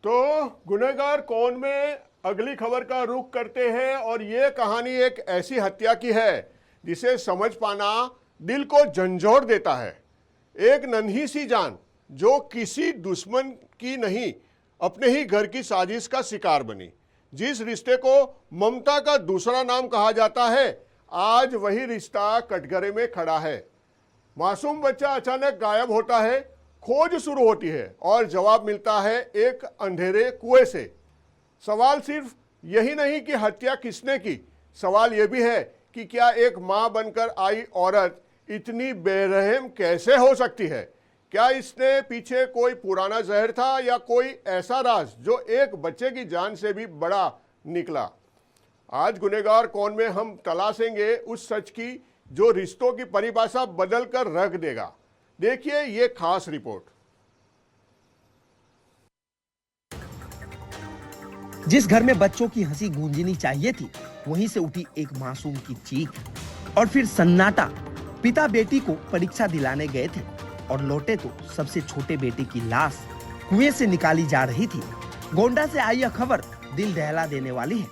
तो गुनहगार कौन में अगली खबर का रुख करते हैं और ये कहानी एक ऐसी हत्या की है जिसे समझ पाना दिल को झंझोड़ देता है। एक नन्ही सी जान जो किसी दुश्मन की नहीं, अपने ही घर की साजिश का शिकार बनी। जिस रिश्ते को ममता का दूसरा नाम कहा जाता है, आज वही रिश्ता कटघरे में खड़ा है। मासूम बच्चा अचानक गायब होता है, खोज शुरू होती है और जवाब मिलता है एक अंधेरे कुएं से। सवाल सिर्फ यही नहीं कि हत्या किसने की, सवाल यह भी है कि क्या एक मां बनकर आई औरत इतनी बेरहम कैसे हो सकती है। क्या इसने पीछे कोई पुराना जहर था या कोई ऐसा राज जो एक बच्चे की जान से भी बड़ा निकला। आज गुनहगार कौन में हम तलाशेंगे उस सच की जो रिश्तों की परिभाषा बदल कर रख देगा। देखिए ये खास रिपोर्ट। जिस घर में बच्चों की हंसी गूंजनी चाहिए थी, वहीं से उठी एक मासूम की चीख और फिर सन्नाटा। पिता बेटी को परीक्षा दिलाने गए थे और लौटे तो सबसे छोटे बेटे की लाश कुएं से निकाली जा रही थी। गोंडा से आई यह खबर दिल दहला देने वाली है।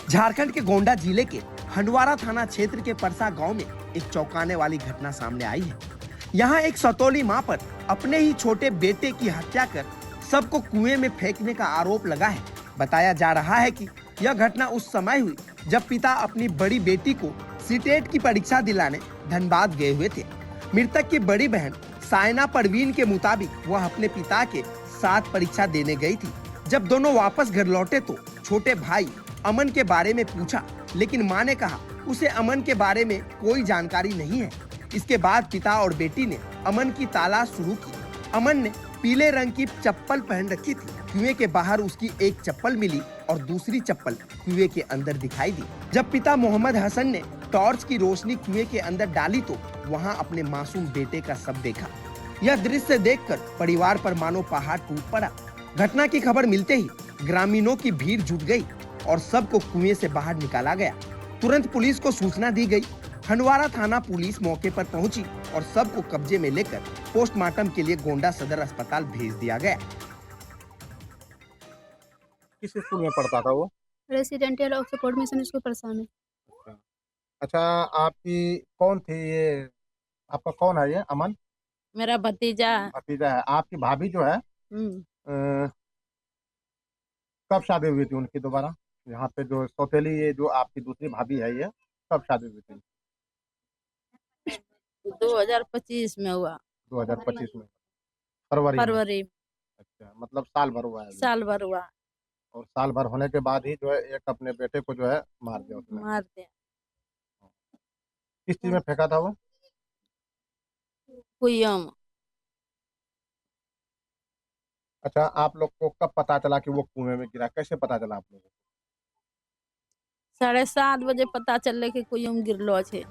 झारखंड के गोंडा जिले के हंडवारा थाना क्षेत्र के परसा गांव में एक चौंकाने वाली घटना सामने आई है। यहाँ एक सौतेली मां पर अपने ही छोटे बेटे की हत्या कर सबको कुएं में फेंकने का आरोप लगा है। बताया जा रहा है कि यह घटना उस समय हुई जब पिता अपनी बड़ी बेटी को सीटेट की परीक्षा दिलाने धनबाद गए हुए थे। मृतक की बड़ी बहन साइना परवीन के मुताबिक वह अपने पिता के साथ परीक्षा देने गई थी। जब दोनों वापस घर लौटे तो छोटे भाई अमन के बारे में पूछा, लेकिन मां ने कहा उसे अमन के बारे में कोई जानकारी नहीं है। इसके बाद पिता और बेटी ने अमन की तलाश शुरू की। अमन ने पीले रंग की चप्पल पहन रखी थी। कुएं के बाहर उसकी एक चप्पल मिली और दूसरी चप्पल कुएं के अंदर दिखाई दी। जब पिता मोहम्मद हसन ने टॉर्च की रोशनी कुएं के अंदर डाली तो वहां अपने मासूम बेटे का शव देखा। यह दृश्य देखकर परिवार पर मानो पहाड़ टूट पड़ा। घटना की खबर मिलते ही ग्रामीणों की भीड़ जुट गई और सबको कुएं से बाहर निकाला गया। तुरंत पुलिस को सूचना दी गई। हंडवारा थाना पुलिस मौके पर पहुंची और सबको कब्जे में लेकर पोस्टमार्टम के लिए गोंडा सदर अस्पताल भेज दिया गया। किस स्कूल में पढ़ता था वो? Residential Oxford mission school Parsa में। अच्छा, अच्छा, आपकी कौन थी ये? आपका कौन है ये अमन? मेरा भतीजा। भतीजा है। आपकी भाभी जो है अ, कब शादी हुई थी उनकी दोबारा? यहाँ पे जो सौतेली ये जो आपकी दूसरी भाभी है, ये कब शादी हुई थी? 2025 में हुआ। 2025 में फरवरी में? फरवरी में। अच्छा, मतलब साल भर हुआ है अभी। साल भर हुआ। और साल भर होने के बाद ही जो है एक अपने बेटे को जो है मार दिया उसने। मार दिया। किस चीज में फेंका था वो? कुइयम। अच्छा, आप लोग को कब पता चला कि वो कुएं में गिरा? कैसे पता चला आप लोगों को? 7:30 बजे पता चलले कि कुइयम गिरलो छे।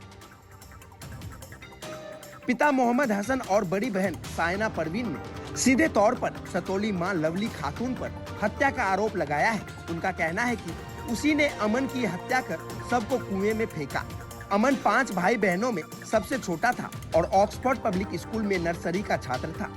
पिता मोहम्मद हसन और बड़ी बहन साइना परवीन ने सीधे तौर पर सतोली मां लवली खातून पर हत्या का आरोप लगाया है। उनका कहना है कि उसी ने अमन की हत्या कर सबको कुएं में फेंका। अमन 5 भाई बहनों में सबसे छोटा था और ऑक्सफोर्ड पब्लिक स्कूल में नर्सरी का छात्र था।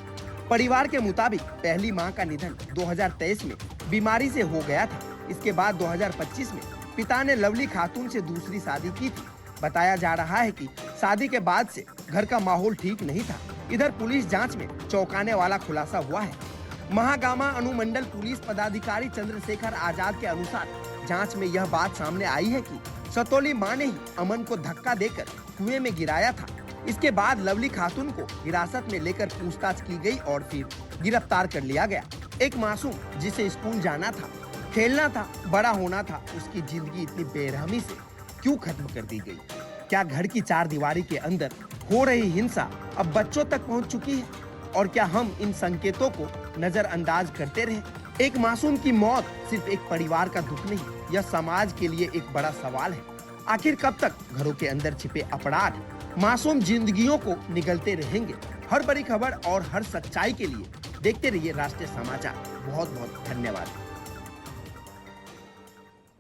परिवार के मुताबिक पहली मां का निधन 2023 में बीमारी से हो गया था। इसके बाद 2025 में पिता ने लवली खातून से दूसरी शादी की थी। बताया जा रहा है कि शादी के बाद से घर का माहौल ठीक नहीं था। इधर पुलिस जांच में चौंकाने वाला खुलासा हुआ है। महागामा अनुमंडल पुलिस पदाधिकारी चंद्रशेखर आजाद के अनुसार जांच में यह बात सामने आई है कि सतोली मां ने ही अमन को धक्का देकर कुएं में गिराया था। इसके बाद लवली खातून को हिरासत में लेकर पूछताछ की गई और फिर गिरफ्तार कर लिया गया। एक मासूम जिसे स्कूल जाना था, खेलना था, बड़ा होना था, उसकी जिंदगी इतनी बेरहमी से क्यों खत्म कर दी गई? क्या घर की 4 दीवारी के अंदर हो रही हिंसा अब बच्चों तक पहुंच चुकी है? और क्या हम इन संकेतों को नजरअंदाज करते रहे? एक मासूम की मौत सिर्फ एक परिवार का दुख नहीं, यह समाज के लिए एक बड़ा सवाल है। आखिर कब तक घरों के अंदर छिपे अपराध मासूम जिंदगियों को निगलते रहेंगे? हर बड़ी खबर और हर सच्चाई के लिए देखते रहिए राष्ट्रीय समाचार। बहुत बहुत धन्यवाद।